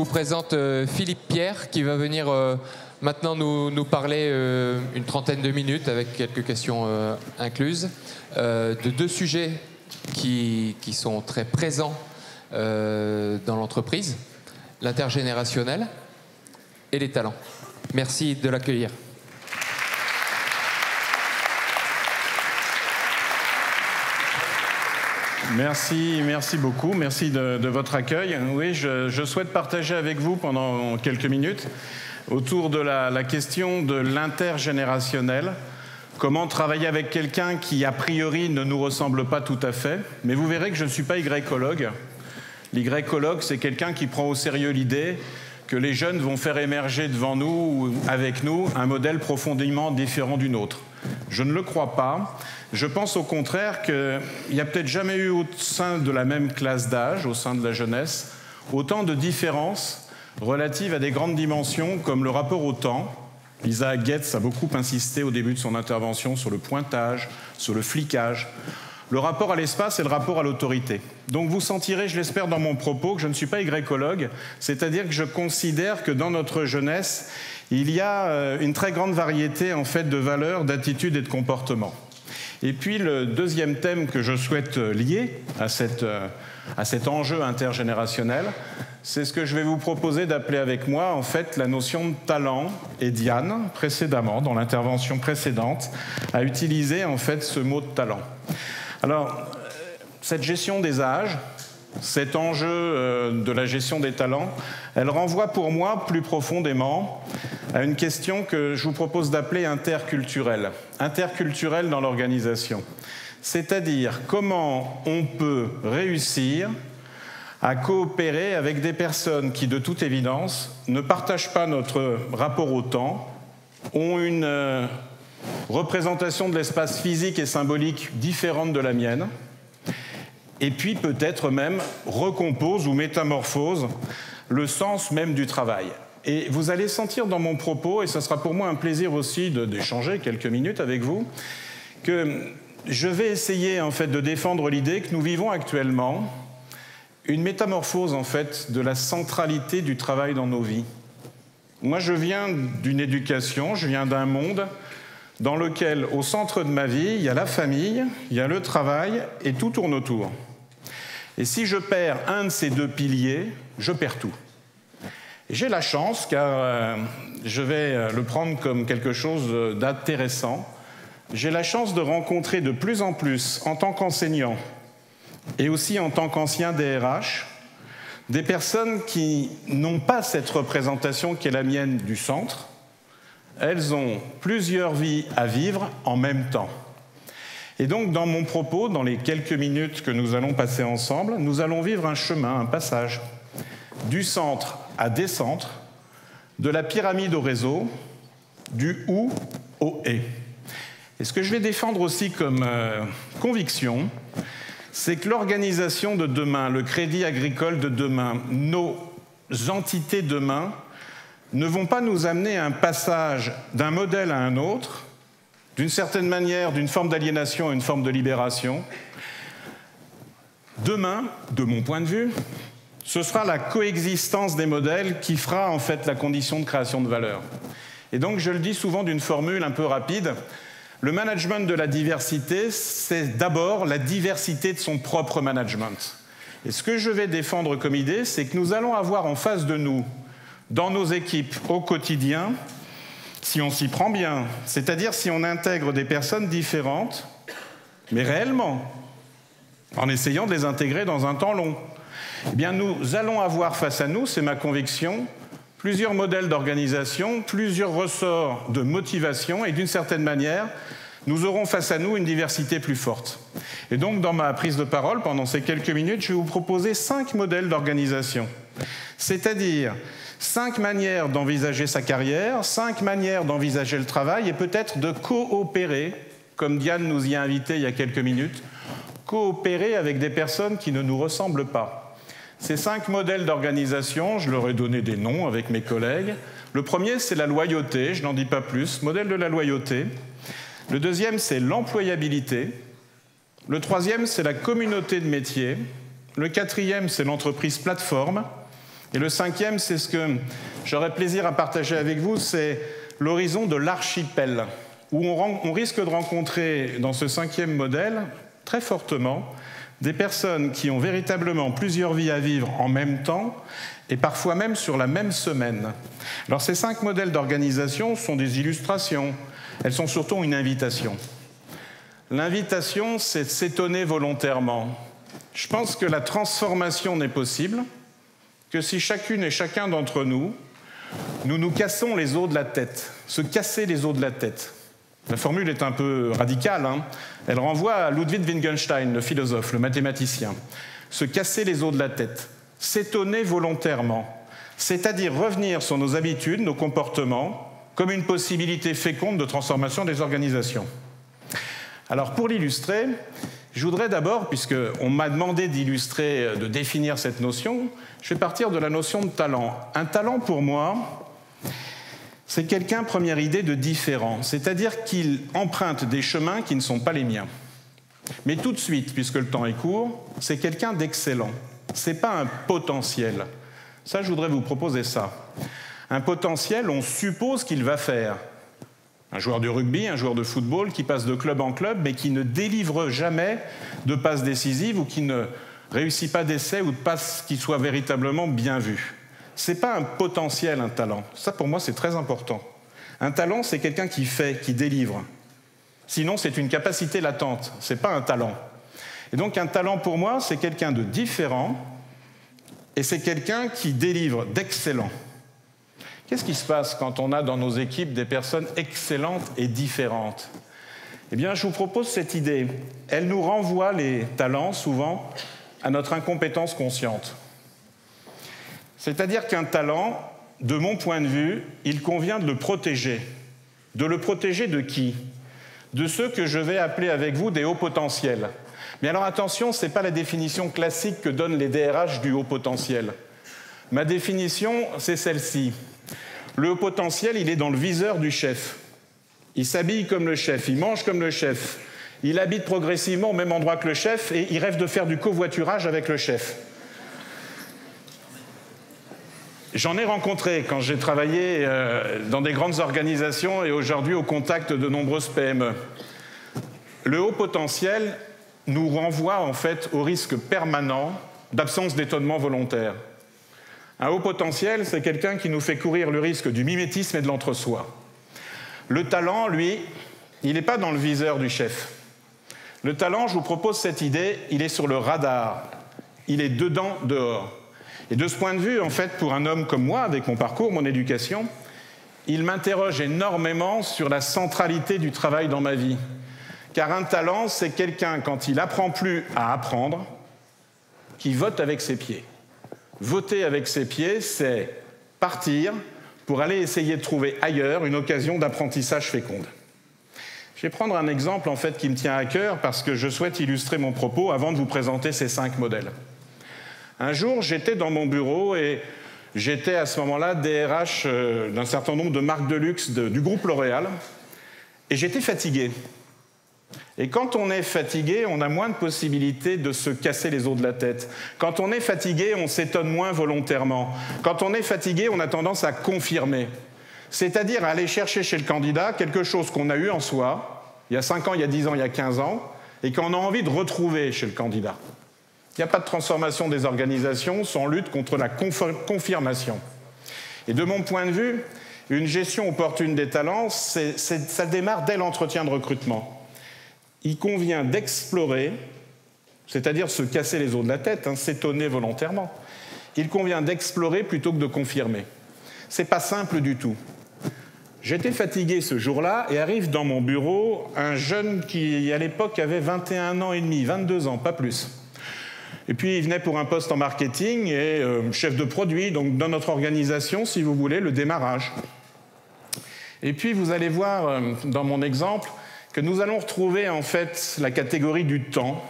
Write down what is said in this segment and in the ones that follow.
vous présente Philippe Pierre qui va venir maintenant nous parler une trentaine de minutes avec quelques questions incluses de deux sujets qui sont très présents dans l'entreprise, l'intergénérationnel et les talents. Merci de l'accueillir. Merci beaucoup. Merci de votre accueil. Oui, je souhaite partager avec vous pendant quelques minutes autour de la question de l'intergénérationnel. Comment travailler avec quelqu'un qui, a priori, ne nous ressemble pas tout à fait. Mais vous verrez que je ne suis pas Y-ologue. L'Y-ologue, c'est quelqu'un qui prend au sérieux l'idée que les jeunes vont faire émerger devant nous ou avec nous un modèle profondément différent du nôtre. Je ne le crois pas. Je pense au contraire qu'il n'y a peut-être jamais eu au sein de la même classe d'âge, au sein de la jeunesse, autant de différences relatives à des grandes dimensions comme le rapport au temps. Isaac Getz a beaucoup insisté au début de son intervention sur le pointage, sur le flicage, le rapport à l'espace et le rapport à l'autorité. Donc vous sentirez, je l'espère, dans mon propos que je ne suis pas Y-ologue, c'est-à-dire que je considère que dans notre jeunesse, il y a une très grande variété en fait, de valeurs, d'attitudes et de comportements. Et puis le deuxième thème que je souhaite lier à cet enjeu intergénérationnel, c'est ce que je vais vous proposer d'appeler avec moi en fait la notion de talent. Et Diane, précédemment, dans l'intervention précédente, a utilisé en fait ce mot de talent. Alors, cette gestion des âges, cet enjeu de la gestion des talents, elle renvoie pour moi plus profondément à une question que je vous propose d'appeler interculturelle. Interculturelle dans l'organisation. C'est-à-dire comment on peut réussir à coopérer avec des personnes qui, de toute évidence, ne partagent pas notre rapport au temps, ont une représentation de l'espace physique et symbolique différente de la mienne, et puis peut-être même recompose ou métamorphose le sens même du travail. Et vous allez sentir dans mon propos, et ce sera pour moi un plaisir aussi d'échanger quelques minutes avec vous, que je vais essayer en fait de défendre l'idée que nous vivons actuellement une métamorphose en fait de la centralité du travail dans nos vies. Moi, je viens d'une éducation, je viens d'un monde dans lequel, au centre de ma vie, il y a la famille, il y a le travail et tout tourne autour. Et si je perds un de ces deux piliers, je perds tout. Et j'ai la chance, car je vais le prendre comme quelque chose d'intéressant, j'ai la chance de rencontrer de plus en plus, en tant qu'enseignant et aussi en tant qu'ancien DRH, des personnes qui n'ont pas cette représentation qui est la mienne du centre. Elles ont plusieurs vies à vivre en même temps. Et donc, dans mon propos, dans les quelques minutes que nous allons passer ensemble, nous allons vivre un chemin, un passage, du centre à des centres, de la pyramide au réseau, du « où » au « et ». Et ce que je vais défendre aussi comme conviction, c'est que l'organisation de demain, le crédit agricole de demain, nos entités demain, ne vont pas nous amener à un passage d'un modèle à un autre, d'une certaine manière, d'une forme d'aliénation à une forme de libération. Demain, de mon point de vue, ce sera la coexistence des modèles qui fera en fait la condition de création de valeur. Et donc, je le dis souvent d'une formule un peu rapide, le management de la diversité, c'est d'abord la diversité de son propre management. Et ce que je vais défendre comme idée, c'est que nous allons avoir en face de nous, dans nos équipes au quotidien, si on s'y prend bien, c'est-à-dire si on intègre des personnes différentes, mais réellement, en essayant de les intégrer dans un temps long, eh bien nous allons avoir face à nous, c'est ma conviction, plusieurs modèles d'organisation, plusieurs ressorts de motivation, et d'une certaine manière, nous aurons face à nous une diversité plus forte. Et donc, dans ma prise de parole, pendant ces quelques minutes, je vais vous proposer 5 modèles d'organisation, c'est-à-dire 5 manières d'envisager sa carrière, 5 manières d'envisager le travail et peut-être de coopérer, comme Diane nous y a invités il y a quelques minutes, coopérer avec des personnes qui ne nous ressemblent pas. Ces 5 modèles d'organisation, je leur ai donné des noms avec mes collègues. Le premier, c'est la loyauté, je n'en dis pas plus, modèle de la loyauté. Le deuxième, c'est l'employabilité. Le troisième, c'est la communauté de métier. Le quatrième, c'est l'entreprise plateforme. Et le cinquième, c'est ce que j'aurais plaisir à partager avec vous, c'est l'horizon de l'archipel, où on risque de rencontrer dans ce cinquième modèle, très fortement, des personnes qui ont véritablement plusieurs vies à vivre en même temps, et parfois même sur la même semaine. Alors ces 5 modèles d'organisation sont des illustrations, elles sont surtout une invitation. L'invitation, c'est de s'étonner volontairement. Je pense que la transformation n'est possible que si chacune et chacun d'entre nous, nous cassons les os de la tête. Se casser les os de la tête. La formule est un peu radicale, hein. Elle renvoie à Ludwig Wittgenstein, le philosophe, le mathématicien. Se casser les os de la tête. S'étonner volontairement. C'est-à-dire revenir sur nos habitudes, nos comportements, comme une possibilité féconde de transformation des organisations. Alors pour l'illustrer, je voudrais d'abord, puisqu'on m'a demandé d'illustrer, de définir cette notion, je vais partir de la notion de talent. Un talent pour moi, c'est quelqu'un, première idée, de différent, c'est-à-dire qu'il emprunte des chemins qui ne sont pas les miens. Mais tout de suite, puisque le temps est court, c'est quelqu'un d'excellent. Ce n'est pas un potentiel. Ça, je voudrais vous proposer ça. Un potentiel, on suppose qu'il va faire. Un joueur de rugby, un joueur de football qui passe de club en club, mais qui ne délivre jamais de passes décisives ou qui ne réussit pas d'essai ou de passes qui soient véritablement bien vues. Ce n'est pas un potentiel, un talent. Ça, pour moi, c'est très important. Un talent, c'est quelqu'un qui fait, qui délivre. Sinon, c'est une capacité latente. Ce n'est pas un talent. Et donc, un talent, pour moi, c'est quelqu'un de différent et c'est quelqu'un qui délivre d'excellent. Qu'est-ce qui se passe quand on a dans nos équipes des personnes excellentes et différentes? Eh bien, je vous propose cette idée. Elle nous renvoie, les talents, souvent, à notre incompétence consciente. C'est-à-dire qu'un talent, de mon point de vue, il convient de le protéger. De le protéger de qui? De ceux que je vais appeler avec vous des hauts potentiels. Mais alors attention, ce n'est pas la définition classique que donnent les DRH du haut potentiel. Ma définition, c'est celle-ci. Le haut potentiel, il est dans le viseur du chef. Il s'habille comme le chef, il mange comme le chef, il habite progressivement au même endroit que le chef et il rêve de faire du covoiturage avec le chef. J'en ai rencontré quand j'ai travaillé dans des grandes organisations et aujourd'hui au contact de nombreuses PME. Le haut potentiel nous renvoie en fait au risque permanent d'absence d'étonnement volontaire. Un haut potentiel, c'est quelqu'un qui nous fait courir le risque du mimétisme et de l'entre-soi. Le talent, lui, il n'est pas dans le viseur du chef. Le talent, je vous propose cette idée, il est sur le radar. Il est dedans, dehors. Et de ce point de vue, en fait, pour un homme comme moi, avec mon parcours, mon éducation, il m'interroge énormément sur la centralité du travail dans ma vie. Car un talent, c'est quelqu'un, quand il n'apprend plus à apprendre, qui vote avec ses pieds. Voter avec ses pieds, c'est partir pour aller essayer de trouver ailleurs une occasion d'apprentissage féconde. Je vais prendre un exemple en fait, qui me tient à cœur parce que je souhaite illustrer mon propos avant de vous présenter ces 5 modèles. Un jour, j'étais dans mon bureau et j'étais à ce moment-là DRH d'un certain nombre de marques de luxe du groupe L'Oréal et j'étais fatigué. Et quand on est fatigué, on a moins de possibilités de se casser les os de la tête. Quand on est fatigué, on s'étonne moins volontairement. Quand on est fatigué, on a tendance à confirmer. C'est-à-dire à aller chercher chez le candidat quelque chose qu'on a eu en soi, il y a 5 ans, il y a 10 ans, il y a 15 ans, et qu'on a envie de retrouver chez le candidat. Il n'y a pas de transformation des organisations sans lutte contre la confirmation. Et de mon point de vue, une gestion opportune des talents, ça démarre dès l'entretien de recrutement. Il convient d'explorer, c'est-à-dire se casser les os de la tête, s'étonner volontairement. Il convient d'explorer plutôt que de confirmer. C'est pas simple du tout. J'étais fatigué ce jour-là et arrive dans mon bureau un jeune qui, à l'époque, avait 21 ans et demi, 22 ans, pas plus. Et puis, il venait pour un poste en marketing et chef de produit, donc dans notre organisation, si vous voulez, le démarrage. Et puis, vous allez voir, dans mon exemple, que nous allons retrouver en fait la catégorie du temps,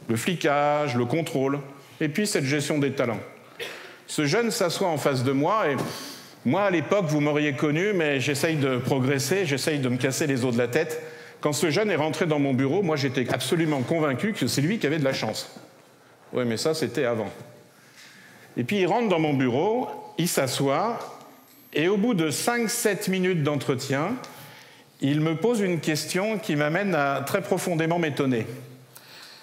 le flicage, le contrôle, et puis cette gestion des talents. Ce jeune s'assoit en face de moi, et moi à l'époque, vous m'auriez connu, mais j'essaye de progresser, j'essaye de me casser les os de la tête. Quand ce jeune est rentré dans mon bureau, moi j'étais absolument convaincu que c'est lui qui avait de la chance. Oui, mais ça c'était avant. Et puis il rentre dans mon bureau, il s'assoit, et au bout de 5-7 minutes d'entretien, il me pose une question qui m'amène à très profondément m'étonner.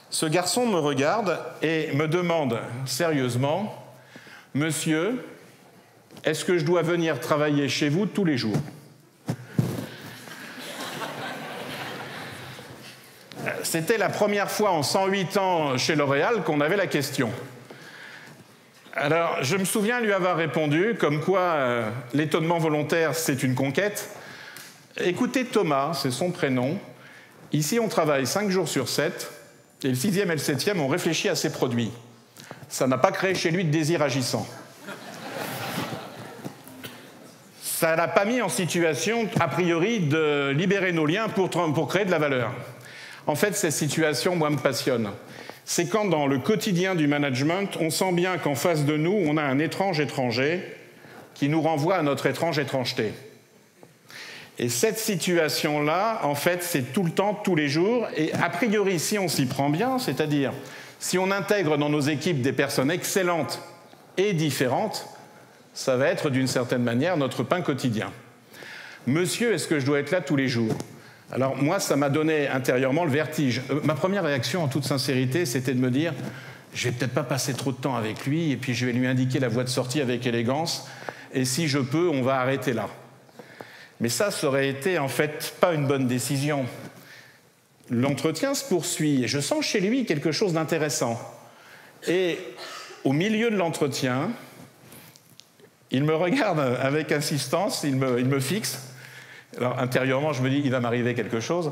Ce garçon me regarde et me demande sérieusement, « Monsieur, est-ce que je dois venir travailler chez vous tous les jours ?» C'était la première fois en 108 ans chez L'Oréal qu'on avait la question. Alors, je me souviens lui avoir répondu, comme quoi l'étonnement volontaire, c'est une conquête. Écoutez Thomas, c'est son prénom. Ici, on travaille 5 jours sur 7, et le 6e et le 7e ont réfléchi à ces produits. Ça n'a pas créé chez lui de désir agissant. Ça ne l'a pas mis en situation, a priori, de libérer nos liens pour créer de la valeur. En fait, cette situation, moi, me passionne. C'est quand, dans le quotidien du management, on sent bien qu'en face de nous, on a un étrange étranger qui nous renvoie à notre étrange étrangeté. Et cette situation-là, en fait, c'est tout le temps, tous les jours. Et a priori, si on s'y prend bien, c'est-à-dire si on intègre dans nos équipes des personnes excellentes et différentes, ça va être d'une certaine manière notre pain quotidien. Monsieur, est-ce que je dois être là tous les jours ? Alors moi, ça m'a donné intérieurement le vertige. Ma première réaction, en toute sincérité, c'était de me dire « je vais peut-être pas passer trop de temps avec lui et puis je vais lui indiquer la voie de sortie avec élégance et si je peux, on va arrêter là ». Mais ça aurait été en fait pas une bonne décision. L'entretien se poursuit et je sens chez lui quelque chose d'intéressant. Et au milieu de l'entretien, il me regarde avec insistance, il me fixe. Alors intérieurement, je me dis, il va m'arriver quelque chose.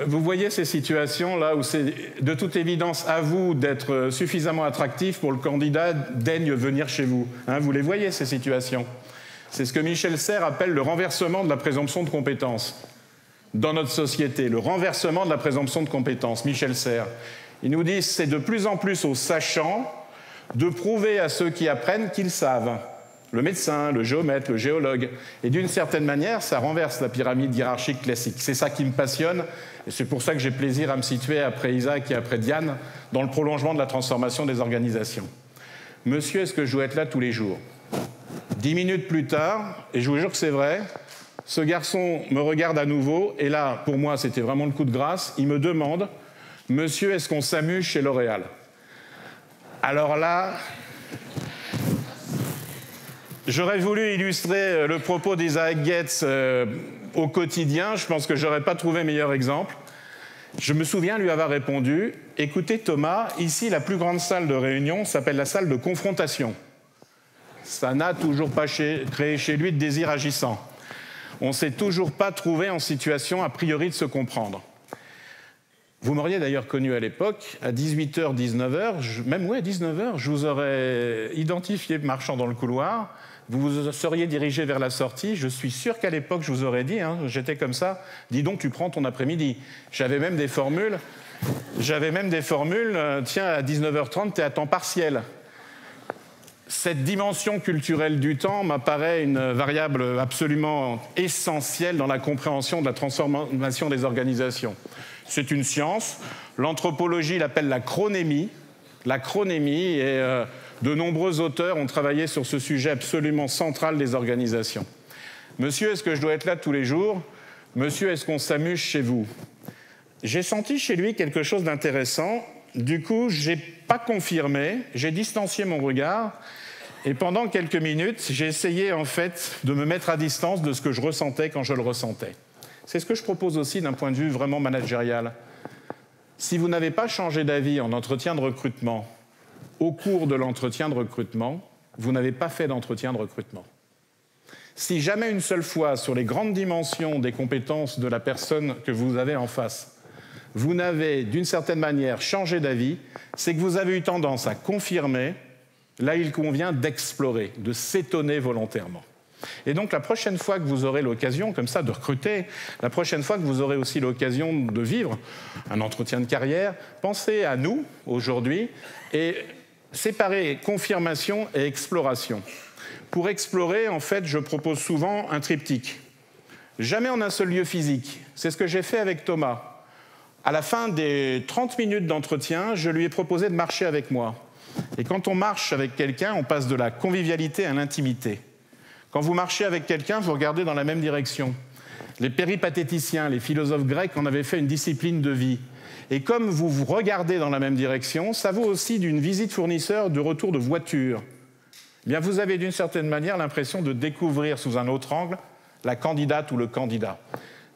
Vous voyez ces situations là où c'est de toute évidence à vous d'être suffisamment attractif pour le candidat daigne venir chez vous. Hein, vous les voyez ces situations. C'est ce que Michel Serres appelle le renversement de la présomption de compétence dans notre société, le renversement de la présomption de compétence. Michel Serres, il nous dit c'est de plus en plus aux sachants de prouver à ceux qui apprennent qu'ils savent. Le médecin, le géomètre, le géologue. Et d'une certaine manière, ça renverse la pyramide hiérarchique classique. C'est ça qui me passionne, et c'est pour ça que j'ai plaisir à me situer après Isaac et après Diane, dans le prolongement de la transformation des organisations. Monsieur, est-ce que je dois être là tous les jours ? 10 minutes plus tard, et je vous jure que c'est vrai, ce garçon me regarde à nouveau, et là, pour moi, c'était vraiment le coup de grâce, il me demande « Monsieur, est-ce qu'on s'amuse chez L'Oréal ?» Alors là... J'aurais voulu illustrer le propos d'Isaac Getz au quotidien. Je pense que je n'aurais pas trouvé meilleur exemple. Je me souviens lui avoir répondu « Écoutez Thomas, ici la plus grande salle de réunion s'appelle la salle de confrontation. Ça n'a toujours pas créé chez lui de désir agissant. On ne s'est toujours pas trouvé en situation a priori de se comprendre. » Vous m'auriez d'ailleurs connu à l'époque, à 18h, 19h, même à 19h, je vous aurais identifié marchant dans le couloir, vous vous seriez dirigé vers la sortie, je suis sûr qu'à l'époque, je vous aurais dit, hein, j'étais comme ça, dis donc, tu prends ton après-midi. J'avais même des formules, tiens, à 19h30, tu es à temps partiel. Cette dimension culturelle du temps m'apparaît une variable absolument essentielle dans la compréhension de la transformation des organisations. C'est une science, l'anthropologie l'appelle la chronémie, et de nombreux auteurs ont travaillé sur ce sujet absolument central des organisations. Monsieur, est-ce que je dois être là tous les jours ? Monsieur, est-ce qu'on s'amuse chez vous ? J'ai senti chez lui quelque chose d'intéressant. Du coup, je n'ai pas confirmé, j'ai distancié mon regard et pendant quelques minutes, j'ai essayé en fait de me mettre à distance de ce que je ressentais quand je le ressentais. C'est ce que je propose aussi d'un point de vue vraiment managérial. Si vous n'avez pas changé d'avis en entretien de recrutement, au cours de l'entretien de recrutement, vous n'avez pas fait d'entretien de recrutement. Si jamais une seule fois, sur les grandes dimensions des compétences de la personne que vous avez en face, vous n'avez d'une certaine manière changé d'avis, c'est que vous avez eu tendance à confirmer, là il convient d'explorer, de s'étonner volontairement. Et donc la prochaine fois que vous aurez l'occasion comme ça de recruter, la prochaine fois que vous aurez aussi l'occasion de vivre un entretien de carrière, pensez à nous aujourd'hui et séparer confirmation et exploration. Pour explorer, en fait, je propose souvent un triptyque. Jamais en un seul lieu physique. C'est ce que j'ai fait avec Thomas. À la fin des 30 minutes d'entretien, je lui ai proposé de marcher avec moi. Et quand on marche avec quelqu'un, on passe de la convivialité à l'intimité. Quand vous marchez avec quelqu'un, vous regardez dans la même direction. Les péripatéticiens, les philosophes grecs en avaient fait une discipline de vie. Et comme vous vous regardez dans la même direction, ça vaut aussi d'une visite fournisseur de retour de voiture. Eh bien, vous avez d'une certaine manière l'impression de découvrir sous un autre angle la candidate ou le candidat.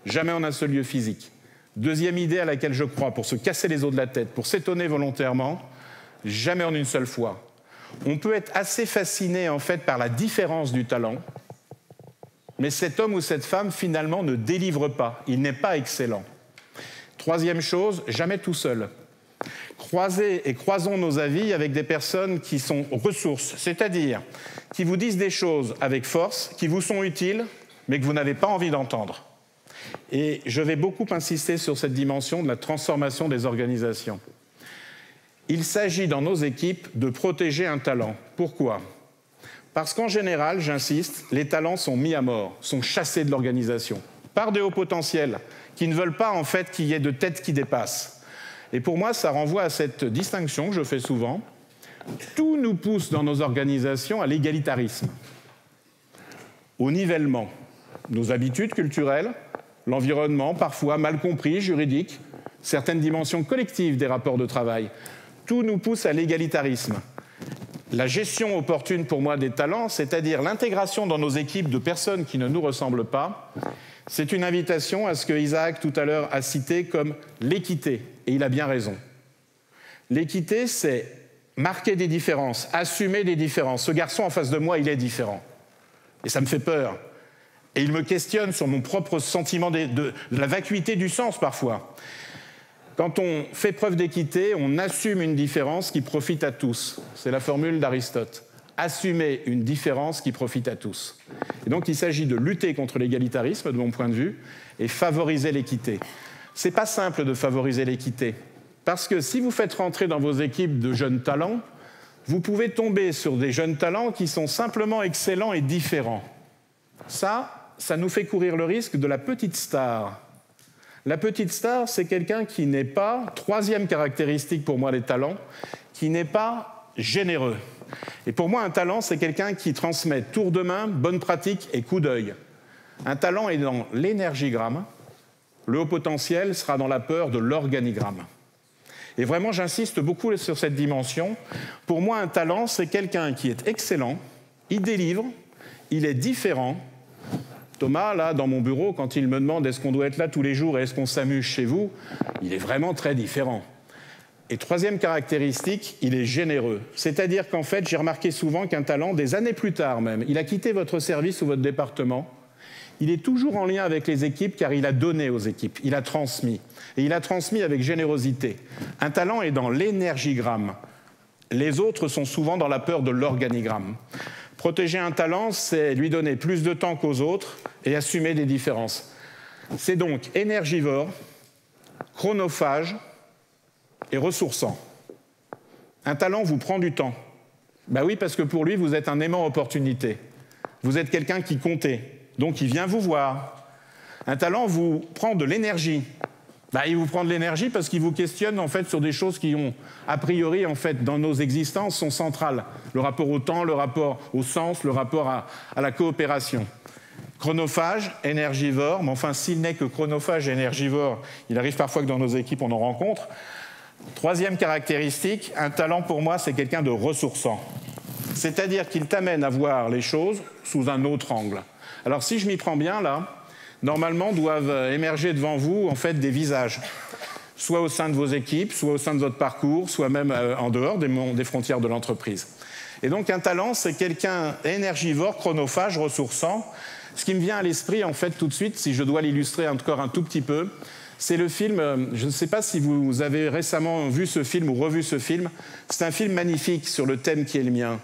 Jamais en un seul lieu physique. Deuxième idée à laquelle je crois, pour se casser les os de la tête, pour s'étonner volontairement, jamais en une seule fois. On peut être assez fasciné en fait par la différence du talent, mais cet homme ou cette femme finalement ne délivre pas, il n'est pas excellent. Troisième chose, jamais tout seul. Croisez et croisons nos avis avec des personnes qui sont ressources, c'est-à-dire qui vous disent des choses avec force, qui vous sont utiles, mais que vous n'avez pas envie d'entendre. Et je vais beaucoup insister sur cette dimension de la transformation des organisations. Il s'agit dans nos équipes de protéger un talent. Pourquoi ? Parce qu'en général, j'insiste, les talents sont mis à mort, sont chassés de l'organisation, par des hauts potentiels qui ne veulent pas en fait qu'il y ait de têtes qui dépassent. Et pour moi, ça renvoie à cette distinction que je fais souvent. Tout nous pousse dans nos organisations à l'égalitarisme, au nivellement. Nos habitudes culturelles, l'environnement, parfois mal compris, juridique, certaines dimensions collectives des rapports de travail. Tout nous pousse à l'égalitarisme. La gestion opportune pour moi des talents, c'est-à-dire l'intégration dans nos équipes de personnes qui ne nous ressemblent pas, c'est une invitation à ce que Isaac tout à l'heure a cité comme l'équité, et il a bien raison. L'équité, c'est marquer des différences, assumer des différences. Ce garçon en face de moi, il est différent. Et ça me fait peur. Et il me questionne sur mon propre sentiment de la vacuité du sens parfois. Quand on fait preuve d'équité, on assume une différence qui profite à tous. C'est la formule d'Aristote. Assumer une différence qui profite à tous. Et donc il s'agit de lutter contre l'égalitarisme, de mon point de vue, et favoriser l'équité. C'est pas simple de favoriser l'équité, parce que si vous faites rentrer dans vos équipes de jeunes talents, vous pouvez tomber sur des jeunes talents qui sont simplement excellents et différents. Ça nous fait courir le risque de la petite star. La petite star, c'est quelqu'un qui n'est pas, troisième caractéristique pour moi des talents, qui n'est pas généreux. Et pour moi, un talent, c'est quelqu'un qui transmet tour de main, bonne pratique et coup d'œil. Un talent est dans l'énergigramme, le haut potentiel sera dans la peur de l'organigramme. Et vraiment, j'insiste beaucoup sur cette dimension. Pour moi, un talent, c'est quelqu'un qui est excellent, il délivre, il est différent. Thomas, là, dans mon bureau, quand il me demande est-ce qu'on doit être là tous les jours et est-ce qu'on s'amuse chez vous, il est vraiment très différent. Et troisième caractéristique, il est généreux. C'est-à-dire qu'en fait, j'ai remarqué souvent qu'un talent, des années plus tard même, il a quitté votre service ou votre département, il est toujours en lien avec les équipes car il a donné aux équipes, il a transmis. Et il a transmis avec générosité. Un talent est dans l'énergigramme. Les autres sont souvent dans la peur de l'organigramme. Protéger un talent, c'est lui donner plus de temps qu'aux autres et assumer des différences. C'est donc énergivore, chronophage et ressourçant. Un talent vous prend du temps. Ben oui, parce que pour lui, vous êtes un aimant opportunité. Vous êtes quelqu'un qui comptait, donc il vient vous voir. Un talent vous prend de l'énergie. Ben, il vous prend de l'énergie parce qu'il vous questionne en fait sur des choses qui ont, a priori, en fait, dans nos existences, sont centrales. Le rapport au temps, le rapport au sens, le rapport à la coopération. Chronophage, énergivore, mais enfin, s'il n'est que chronophage et énergivore, il arrive parfois que dans nos équipes, on en rencontre. Troisième caractéristique, un talent pour moi, c'est quelqu'un de ressourçant. C'est-à-dire qu'il t'amène à voir les choses sous un autre angle. Alors, si je m'y prends bien, là, normalement, doivent émerger devant vous, en fait, des visages. Soit au sein de vos équipes, soit au sein de votre parcours, soit même en dehors des frontières de l'entreprise. Et donc, un talent, c'est quelqu'un énergivore, chronophage, ressourçant. Ce qui me vient à l'esprit, en fait, tout de suite, si je dois l'illustrer encore un tout petit peu, c'est le film, je ne sais pas si vous avez récemment vu ce film ou revu ce film, c'est un film magnifique sur le thème qui est le mien.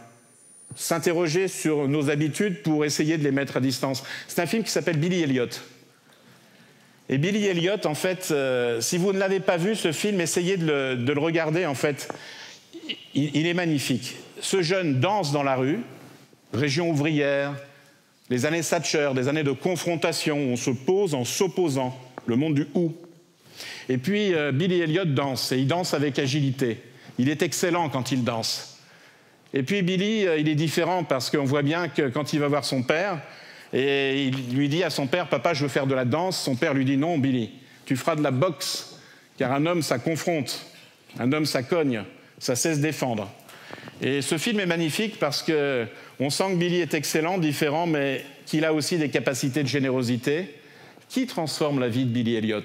S'interroger sur nos habitudes pour essayer de les mettre à distance. C'est un film qui s'appelle Billy Elliot. Et Billy Elliot, en fait, si vous ne l'avez pas vu, ce film, essayez de le regarder, en fait. Il est magnifique. Ce jeune danse dans la rue, région ouvrière, les années Thatcher, des années de confrontation, où on se pose en s'opposant, le monde du « ou ». Et puis Billy Elliot danse, et il danse avec agilité. Il est excellent quand il danse. Et puis Billy, il est différent parce qu'on voit bien que quand il va voir son père, et il lui dit à son père, « Papa, je veux faire de la danse », son père lui dit « Non, Billy, tu feras de la boxe, car un homme, ça confronte, un homme, ça cogne, ça sait se défendre. » Et ce film est magnifique parce qu'on sent que Billy est excellent, différent, mais qu'il a aussi des capacités de générosité. Qui transforme la vie de Billy Elliot?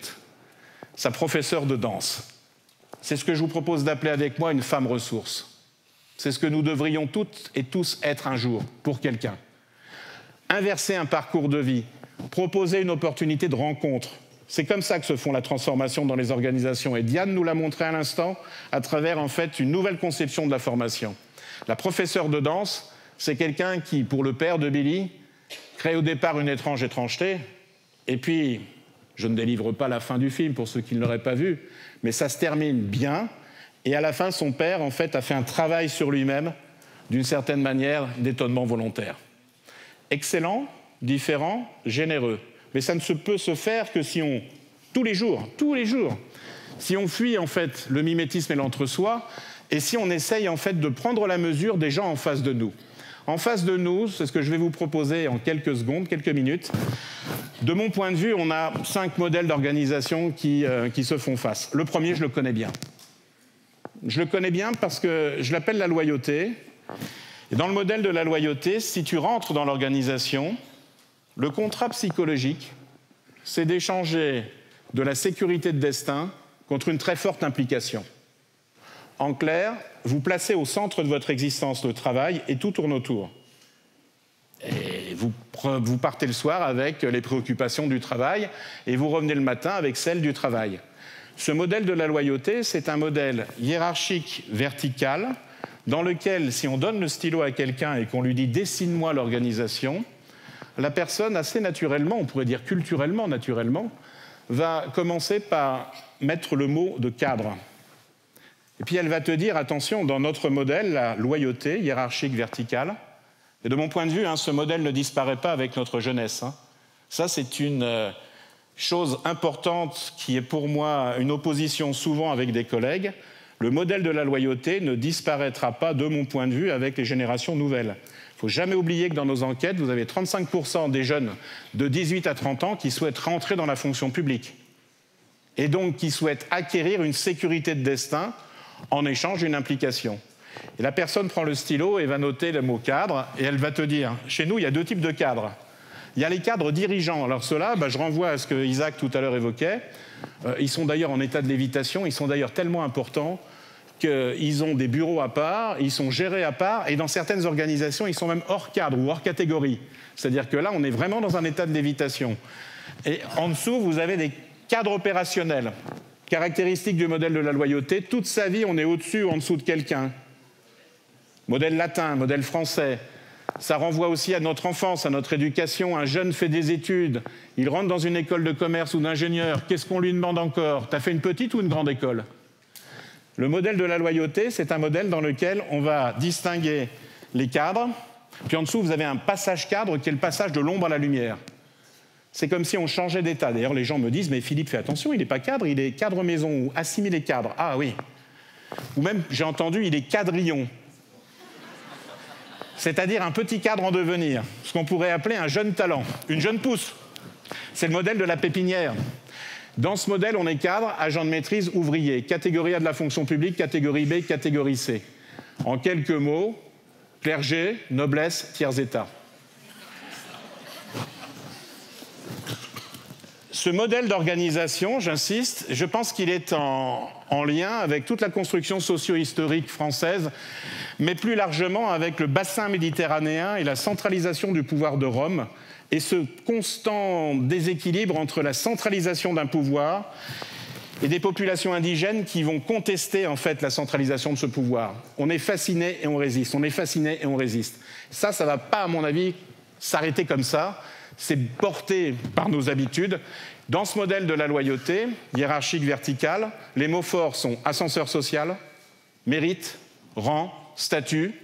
Sa professeure de danse. C'est ce que je vous propose d'appeler avec moi une femme ressource. C'est ce que nous devrions toutes et tous être un jour pour quelqu'un. Inverser un parcours de vie, proposer une opportunité de rencontre. C'est comme ça que se font la transformation dans les organisations. Et Diane nous l'a montré à l'instant à travers en fait une nouvelle conception de la formation. La professeure de danse, c'est quelqu'un qui, pour le père de Billy, crée au départ une étrange étrangeté. Et puis, je ne délivre pas la fin du film pour ceux qui ne l'auraient pas vu, mais ça se termine bien. Et à la fin, son père, en fait, a fait un travail sur lui-même, d'une certaine manière, d'étonnement volontaire. Excellent, différent, généreux. Mais ça ne peut se faire que si on, tous les jours, si on fuit en fait le mimétisme et l'entre-soi, et si on essaye en fait de prendre la mesure des gens en face de nous. En face de nous, c'est ce que je vais vous proposer en quelques secondes, quelques minutes. De mon point de vue, on a 5 modèles d'organisation qui se font face. Le premier, je le connais bien. Je le connais bien parce que je l'appelle la loyauté. Et dans le modèle de la loyauté, si tu rentres dans l'organisation, le contrat psychologique, c'est d'échanger de la sécurité de destin contre une très forte implication. En clair, vous placez au centre de votre existence le travail et tout tourne autour. Et vous partez le soir avec les préoccupations du travail et vous revenez le matin avec celles du travail. Ce modèle de la loyauté, c'est un modèle hiérarchique vertical dans lequel, si on donne le stylo à quelqu'un et qu'on lui dit « dessine-moi l'organisation », la personne, assez naturellement, on pourrait dire culturellement, naturellement, va commencer par mettre le mot de cadre. Et puis elle va te dire, attention, dans notre modèle, la loyauté hiérarchique verticale, et de mon point de vue, ce modèle ne disparaît pas avec notre jeunesse. Ça, c'est une chose importante qui est pour moi une opposition souvent avec des collègues. Le modèle de la loyauté ne disparaîtra pas, de mon point de vue, avec les générations nouvelles. Il ne faut jamais oublier que dans nos enquêtes, vous avez 35% des jeunes de 18 à 30 ans qui souhaitent rentrer dans la fonction publique et donc qui souhaitent acquérir une sécurité de destin en échange d'une implication. Et la personne prend le stylo et va noter le mot cadre et elle va te dire, chez nous, il y a 2 types de cadres. Il y a les cadres dirigeants. Alors ceux-là, je renvoie à ce que Isaac tout à l'heure évoquait. Ils sont d'ailleurs en état de lévitation, ils sont d'ailleurs tellement importants qu'ils ont des bureaux à part, ils sont gérés à part, et dans certaines organisations, ils sont même hors cadre ou hors catégorie. C'est-à-dire que là, on est vraiment dans un état de lévitation. Et en dessous, vous avez des cadres opérationnels. Caractéristique du modèle de la loyauté, toute sa vie, on est au-dessus ou en dessous de quelqu'un. Modèle latin, modèle français. Ça renvoie aussi à notre enfance, à notre éducation. Un jeune fait des études, il rentre dans une école de commerce ou d'ingénieur. Qu'est-ce qu'on lui demande encore? T'as fait une petite ou une grande école? Le modèle de la loyauté, c'est un modèle dans lequel on va distinguer les cadres. Puis en dessous, vous avez un passage cadre qui est le passage de l'ombre à la lumière. C'est comme si on changeait d'état. D'ailleurs, les gens me disent « Mais Philippe, fais attention, il n'est pas cadre, il est cadre maison ou assimilé cadre. » Ah oui. Ou même, j'ai entendu, il est cadrillon. C'est-à-dire un petit cadre en devenir, ce qu'on pourrait appeler un jeune talent, une jeune pousse. C'est le modèle de la pépinière. Dans ce modèle, on est cadre, agent de maîtrise, ouvrier, catégorie A de la fonction publique, catégorie B, catégorie C. En quelques mots, clergé, noblesse, tiers-état. Ce modèle d'organisation, j'insiste, je pense qu'il est en lien avec toute la construction socio-historique française, mais plus largement avec le bassin méditerranéen et la centralisation du pouvoir de Rome, et ce constant déséquilibre entre la centralisation d'un pouvoir et des populations indigènes qui vont contester en fait la centralisation de ce pouvoir. On est fasciné et on résiste, on est fasciné et on résiste. Ça ne va pas, à mon avis, s'arrêter comme ça. C'est porté par nos habitudes. Dans ce modèle de la loyauté, hiérarchique verticale, les mots forts sont ascenseur social, mérite, rang, statut,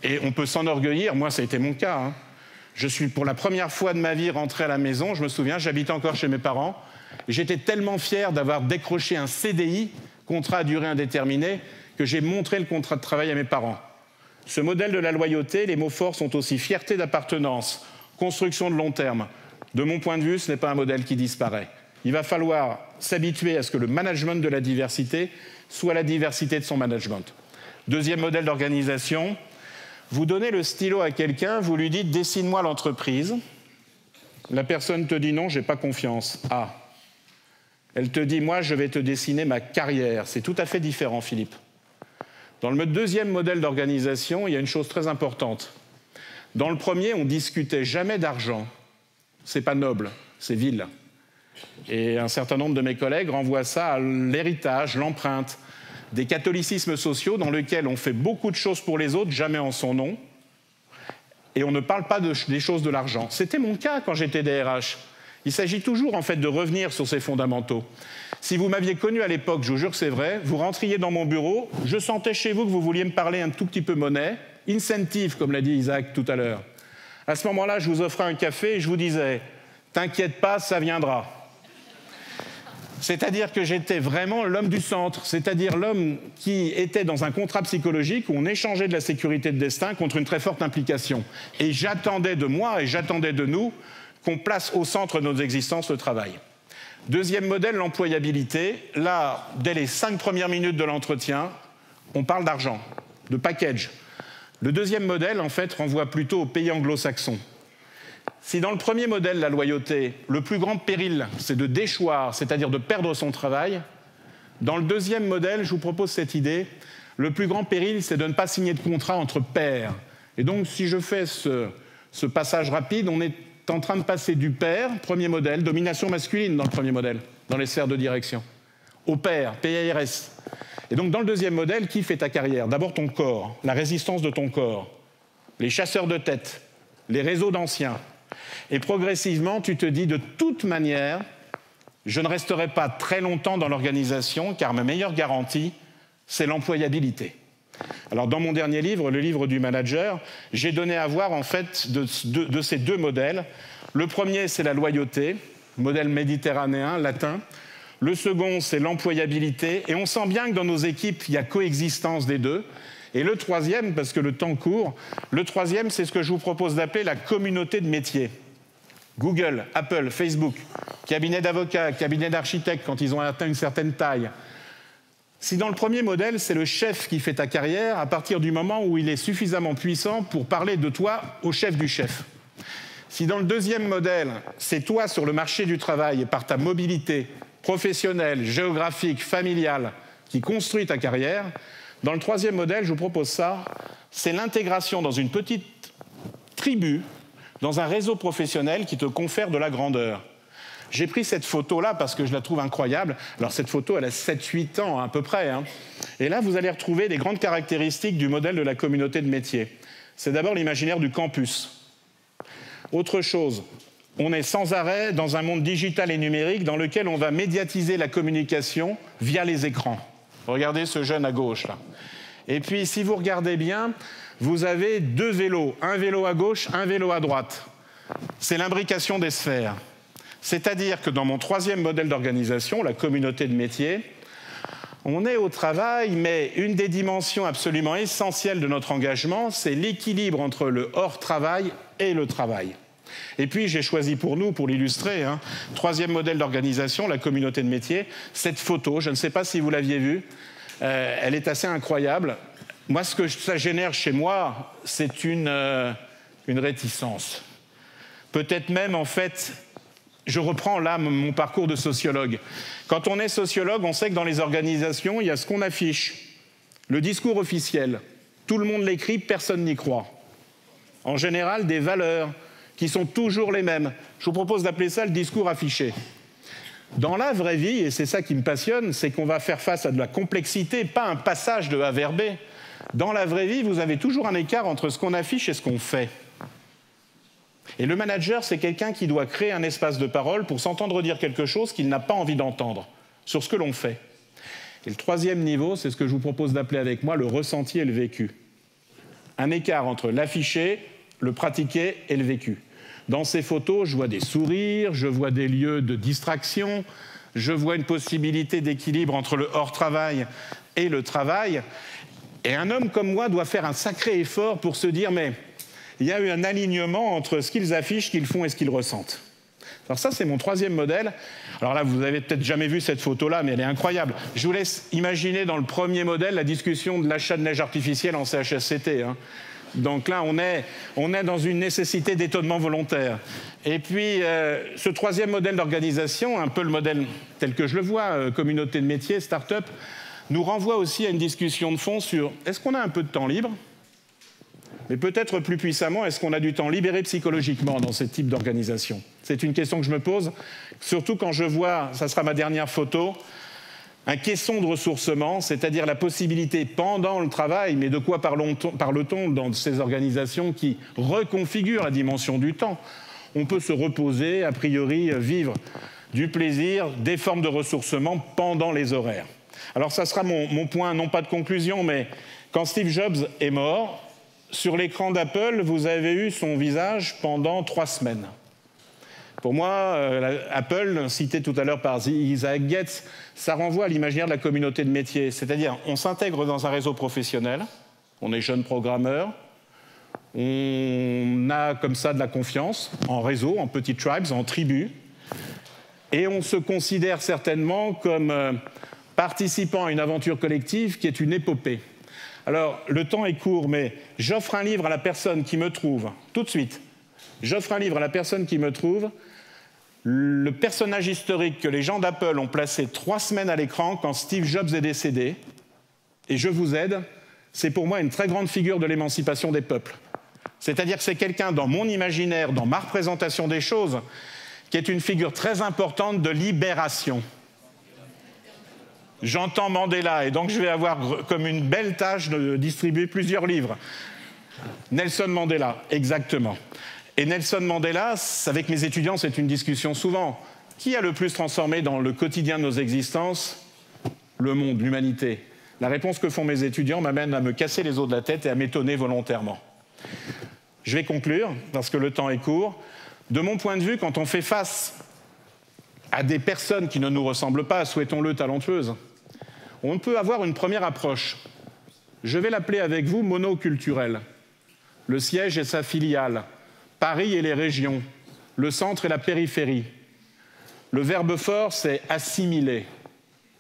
et on peut s'enorgueillir. Moi, ça a été mon cas. Je suis pour la première fois de ma vie rentré à la maison, je me souviens, j'habitais encore chez mes parents, J'étais tellement fier d'avoir décroché un CDI, contrat à durée indéterminée, que j'ai montré le contrat de travail à mes parents. Ce modèle de la loyauté, les mots forts sont aussi fierté d'appartenance, construction de long terme. De mon point de vue, ce n'est pas un modèle qui disparaît. Il va falloir s'habituer à ce que le management de la diversité soit la diversité de son management. Deuxième modèle d'organisation, vous donnez le stylo à quelqu'un, vous lui dites « dessine-moi l'entreprise ». La personne te dit « non, je n'ai pas confiance ». Ah. Elle te dit « moi, je vais te dessiner ma carrière ». C'est tout à fait différent, Philippe. Dans le deuxième modèle d'organisation, il y a une chose très importante. Dans le premier, on ne discutait jamais d'argent. Ce n'est pas noble, c'est vil. Et un certain nombre de mes collègues renvoient ça à l'héritage, l'empreinte, des catholicismes sociaux dans lesquels on fait beaucoup de choses pour les autres, jamais en son nom, et on ne parle pas des choses de l'argent. C'était mon cas quand j'étais DRH. Il s'agit toujours en fait de revenir sur ces fondamentaux. Si vous m'aviez connu à l'époque, je vous jure que c'est vrai, vous rentriez dans mon bureau, je sentais chez vous que vous vouliez me parler un tout petit peu monnaie, incentive, comme l'a dit Isaac tout à l'heure. À ce moment-là, je vous offrais un café et je vous disais « t'inquiète pas, ça viendra ». C'est-à-dire que j'étais vraiment l'homme du centre, c'est-à-dire l'homme qui était dans un contrat psychologique où on échangeait de la sécurité de destin contre une très forte implication. Et j'attendais de moi et j'attendais de nous qu'on place au centre de nos existences le travail. Deuxième modèle, l'employabilité. Là, dès les 5 premières minutes de l'entretien, on parle d'argent, de package. Le deuxième modèle, en fait, renvoie plutôt aux pays anglo-saxons. Si dans le premier modèle, la loyauté, le plus grand péril, c'est de déchoir, c'est-à-dire de perdre son travail, dans le deuxième modèle, je vous propose cette idée, le plus grand péril, c'est de ne pas signer de contrat entre pairs. Et donc, si je fais ce passage rapide, on est en train de passer du pair, premier modèle, domination masculine dans le premier modèle, dans les sphères de direction, au pair, PARS. Et donc, dans le deuxième modèle, qui fait ta carrière? D'abord ton corps, la résistance de ton corps, les chasseurs de tête, les réseaux d'anciens. Et progressivement, tu te dis de toute manière, je ne resterai pas très longtemps dans l'organisation, car ma meilleure garantie, c'est l'employabilité. Alors, dans mon dernier livre, le livre du manager, j'ai donné à voir en fait de ces deux modèles. Le premier, c'est la loyauté, modèle méditerranéen, latin. Le second, c'est l'employabilité. Et on sent bien que dans nos équipes, il y a coexistence des deux. Et le troisième, parce que le temps court, le troisième, c'est ce que je vous propose d'appeler la communauté de métiers. Google, Apple, Facebook, cabinet d'avocats, cabinet d'architectes quand ils ont atteint une certaine taille. Si dans le premier modèle, c'est le chef qui fait ta carrière, à partir du moment où il est suffisamment puissant pour parler de toi au chef du chef. Si dans le deuxième modèle, c'est toi sur le marché du travail et par ta mobilité professionnelle, géographique, familiale, qui construit ta carrière, dans le troisième modèle, je vous propose ça, c'est l'intégration dans une petite tribu, dans un réseau professionnel qui te confère de la grandeur. J'ai pris cette photo-là parce que je la trouve incroyable. Alors cette photo, elle a 7-8 ans à peu près. Et là, vous allez retrouver les grandes caractéristiques du modèle de la communauté de métier. C'est d'abord l'imaginaire du campus. Autre chose, on est sans arrêt dans un monde digital et numérique dans lequel on va médiatiser la communication via les écrans. Regardez ce jeune à gauche, là. Et puis, si vous regardez bien, vous avez deux vélos. Un vélo à gauche, un vélo à droite. C'est l'imbrication des sphères. C'est-à-dire que dans mon troisième modèle d'organisation, la communauté de métier, on est au travail, mais une des dimensions absolument essentielles de notre engagement, c'est l'équilibre entre le hors-travail et le travail. Et puis, j'ai choisi pour nous, pour l'illustrer, troisième modèle d'organisation, la communauté de métier, cette photo, je ne sais pas si vous l'aviez vue, elle est assez incroyable. Moi, ce que ça génère chez moi, c'est une réticence. Peut-être même, en fait, je reprends là mon parcours de sociologue. Quand on est sociologue, on sait que dans les organisations, il y a ce qu'on affiche, le discours officiel. Tout le monde l'écrit, personne n'y croit. En général, des valeurs qui sont toujours les mêmes. Je vous propose d'appeler ça le discours affiché. Dans la vraie vie, et c'est ça qui me passionne, c'est qu'on va faire face à de la complexité, pas un passage de A vers B. Dans la vraie vie, vous avez toujours un écart entre ce qu'on affiche et ce qu'on fait. Et le manager, c'est quelqu'un qui doit créer un espace de parole pour s'entendre dire quelque chose qu'il n'a pas envie d'entendre sur ce que l'on fait. Et le troisième niveau, c'est ce que je vous propose d'appeler avec moi le ressenti et le vécu. Un écart entre l'affiché, le pratiqué et le vécu. Dans ces photos, je vois des sourires, je vois des lieux de distraction, je vois une possibilité d'équilibre entre le hors-travail et le travail. Et un homme comme moi doit faire un sacré effort pour se dire, mais il y a eu un alignement entre ce qu'ils affichent, ce qu'ils font et ce qu'ils ressentent. Alors ça, c'est mon troisième modèle. Alors là, vous avez peut-être jamais vu cette photo-là, mais elle est incroyable. Je vous laisse imaginer dans le premier modèle la discussion de l'achat de neige artificielle en CHSCT. Donc là, on est dans une nécessité d'étonnement volontaire. Et puis, ce troisième modèle d'organisation, un peu le modèle tel que je le vois, communauté de métiers, start-up, nous renvoie aussi à une discussion de fond sur est-ce qu'on a un peu de temps libre ? Mais peut-être plus puissamment, est-ce qu'on a du temps libéré psychologiquement dans ce type d'organisation ? C'est une question que je me pose, surtout quand je vois, ça sera ma dernière photo, un caisson de ressourcement, c'est-à-dire la possibilité pendant le travail, mais de quoi parle-t-on dans ces organisations qui reconfigurent la dimension du temps ? On peut se reposer, a priori vivre du plaisir, des formes de ressourcement pendant les horaires. Alors ça sera mon point, non pas de conclusion, mais quand Steve Jobs est mort, sur l'écran d'Apple, vous avez eu son visage pendant 3 semaines. Pour moi, Apple, cité tout à l'heure par Isaac Getz, ça renvoie à l'imaginaire de la communauté de métiers. C'est-à-dire, on s'intègre dans un réseau professionnel, on est jeune programmeur, on a comme ça de la confiance, en réseau, en petits tribes, en tribus, et on se considère certainement comme participant à une aventure collective qui est une épopée. Alors, le temps est court, mais j'offre un livre à la personne qui me trouve, tout de suite, j'offre un livre à la personne qui me trouve, le personnage historique que les gens d'Apple ont placé 3 semaines à l'écran quand Steve Jobs est décédé, et je vous aide, c'est pour moi une très grande figure de l'émancipation des peuples. C'est-à-dire que c'est quelqu'un dans mon imaginaire, dans ma représentation des choses, qui est une figure très importante de libération. J'entends Mandela, et donc je vais avoir comme une belle tâche de distribuer plusieurs livres. Nelson Mandela, exactement. Et Nelson Mandela, avec mes étudiants, c'est une discussion souvent. Qui a le plus transformé dans le quotidien de nos existences ? Le monde, l'humanité. La réponse que font mes étudiants m'amène à me casser les os de la tête et à m'étonner volontairement. Je vais conclure, parce que le temps est court. De mon point de vue, quand on fait face à des personnes qui ne nous ressemblent pas, souhaitons-le talentueuses, on peut avoir une première approche. Je vais l'appeler avec vous monoculturelle. Le siège et sa filiale, Paris et les régions, le centre et la périphérie. Le verbe fort, c'est assimiler.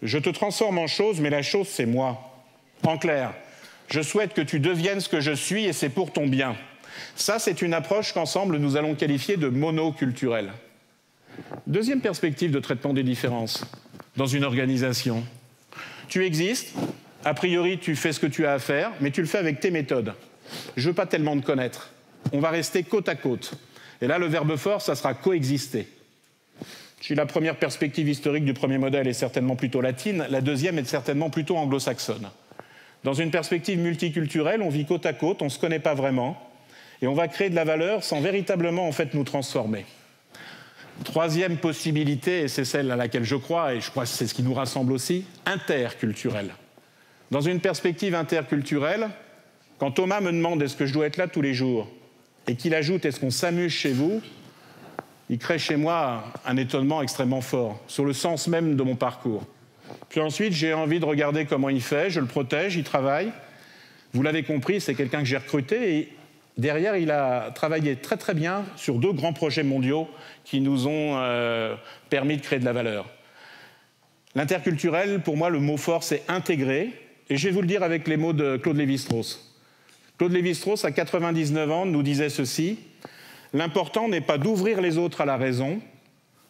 Je te transforme en chose, mais la chose, c'est moi. En clair, je souhaite que tu deviennes ce que je suis et c'est pour ton bien. Ça, c'est une approche qu'ensemble, nous allons qualifier de monoculturelle. Deuxième perspective de traitement des différences dans une organisation. Tu existes, a priori, tu fais ce que tu as à faire, mais tu le fais avec tes méthodes. Je ne veux pas tellement te connaître. On va rester côte à côte. Et là, le verbe fort, ça sera coexister. Si la première perspective historique du premier modèle est certainement plutôt latine, la deuxième est certainement plutôt anglo-saxonne. Dans une perspective multiculturelle, on vit côte à côte, on ne se connaît pas vraiment, et on va créer de la valeur sans véritablement en fait nous transformer. Troisième possibilité, et c'est celle à laquelle je crois, et je crois que c'est ce qui nous rassemble aussi, interculturelle. Dans une perspective interculturelle, quand Thomas me demande est-ce que je dois être là tous les jours, et qu'il ajoute est-ce qu'on s'amuse chez vous, il crée chez moi un étonnement extrêmement fort sur le sens même de mon parcours. Puis ensuite, j'ai envie de regarder comment il fait, je le protège, il travaille. Vous l'avez compris, c'est quelqu'un que j'ai recruté et derrière, il a travaillé très très bien sur 2 grands projets mondiaux qui nous ont permis de créer de la valeur. L'interculturel, pour moi, le mot fort, c'est intégrer. Et je vais vous le dire avec les mots de Claude Lévi-Strauss. Claude Lévi-Strauss, à 99 ans, nous disait ceci: « L'important n'est pas d'ouvrir les autres à la raison,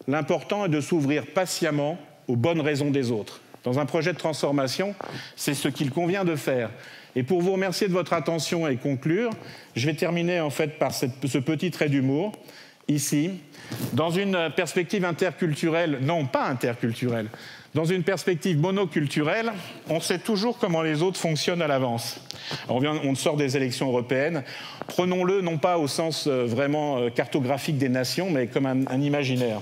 l'important est de s'ouvrir patiemment aux bonnes raisons des autres. » Dans un projet de transformation, c'est ce qu'il convient de faire. Et pour vous remercier de votre attention et conclure, je vais terminer en fait par ce petit trait d'humour, ici, dans une perspective interculturelle, non pas interculturelle, dans une perspective monoculturelle, on sait toujours comment les autres fonctionnent à l'avance. On sort des élections européennes, prenons-le non pas au sens vraiment cartographique des nations, mais comme un imaginaire.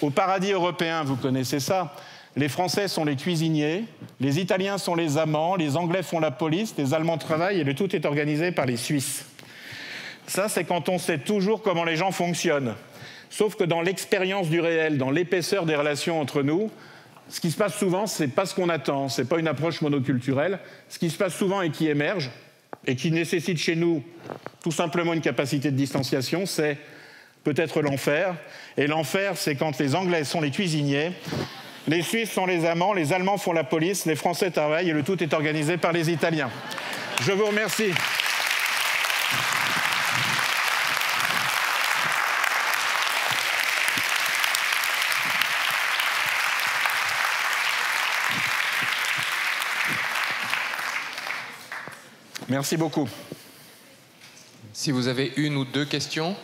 Au paradis européen, vous connaissez ça, les Français sont les cuisiniers, les Italiens sont les amants, les Anglais font la police, les Allemands travaillent et le tout est organisé par les Suisses. Ça, c'est quand on sait toujours comment les gens fonctionnent. Sauf que dans l'expérience du réel, dans l'épaisseur des relations entre nous, ce qui se passe souvent, ce n'est pas ce qu'on attend, ce n'est pas une approche monoculturelle. Ce qui se passe souvent et qui émerge, et qui nécessite chez nous tout simplement une capacité de distanciation, c'est peut-être l'enfer. Et l'enfer, c'est quand les Anglais sont les cuisiniers, les Suisses sont les amants, les Allemands font la police, les Français travaillent et le tout est organisé par les Italiens. Je vous remercie. Merci beaucoup. Si vous avez une ou deux questions.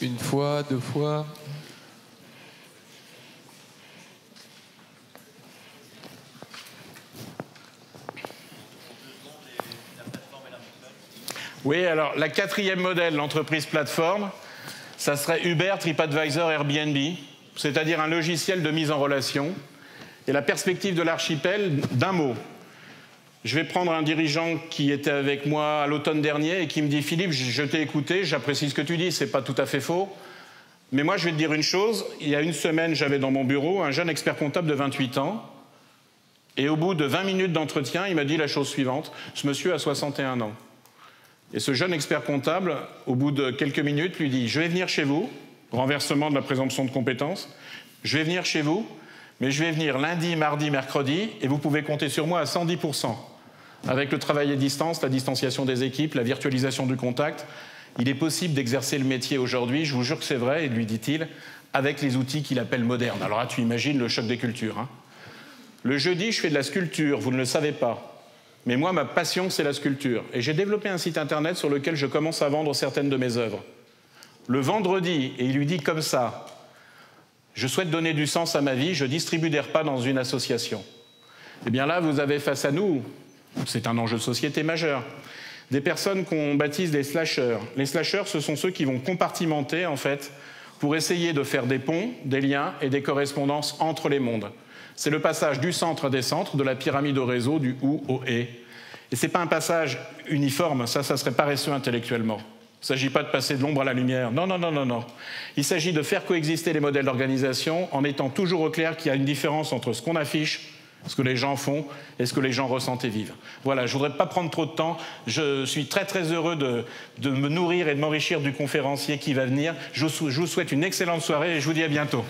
Une fois, deux fois. Oui, alors la quatrième modèle, l'entreprise plateforme, ça serait Uber, TripAdvisor, Airbnb, c'est-à-dire un logiciel de mise en relation. Et la perspective de l'archipel, d'un mot. Je vais prendre un dirigeant qui était avec moi à l'automne dernier et qui me dit « Philippe, je t'ai écouté, j'apprécie ce que tu dis, c'est pas tout à fait faux. Mais moi, je vais te dire une chose. Il y a une semaine, j'avais dans mon bureau un jeune expert comptable de 28 ans. Et au bout de 20 minutes d'entretien, il m'a dit la chose suivante. Ce monsieur a 61 ans. Et ce jeune expert comptable, au bout de quelques minutes, lui dit « Je vais venir chez vous, renversement de la présomption de compétence, je vais venir chez vous, mais je vais venir lundi, mardi, mercredi, et vous pouvez compter sur moi à 110%. Avec le travail à distance, la distanciation des équipes, la virtualisation du contact, il est possible d'exercer le métier aujourd'hui, je vous jure que c'est vrai, et lui dit-il, avec les outils qu'il appelle modernes. » Alors là, tu imagines le choc des cultures. Hein. Le jeudi, je fais de la sculpture, vous ne le savez pas. Mais moi, ma passion, c'est la sculpture. Et j'ai développé un site internet sur lequel je commence à vendre certaines de mes œuvres. Le vendredi, et il lui dit comme ça, je souhaite donner du sens à ma vie, je distribue des repas dans une association. Eh bien là, vous avez face à nous, c'est un enjeu de société majeur, des personnes qu'on baptise les slasheurs. Les slasheurs, ce sont ceux qui vont compartimenter, en fait, pour essayer de faire des ponts, des liens et des correspondances entre les mondes. C'est le passage du centre des centres, de la pyramide au réseau, du ou au et. Et ce n'est pas un passage uniforme, ça serait paresseux intellectuellement. Il ne s'agit pas de passer de l'ombre à la lumière. Non, non, non, non, non. Il s'agit de faire coexister les modèles d'organisation en étant toujours au clair qu'il y a une différence entre ce qu'on affiche, ce que les gens font et ce que les gens ressentent et vivent. Voilà, je ne voudrais pas prendre trop de temps. Je suis très très heureux de me nourrir et de m'enrichir du conférencier qui va venir. Je vous souhaite une excellente soirée et je vous dis à bientôt.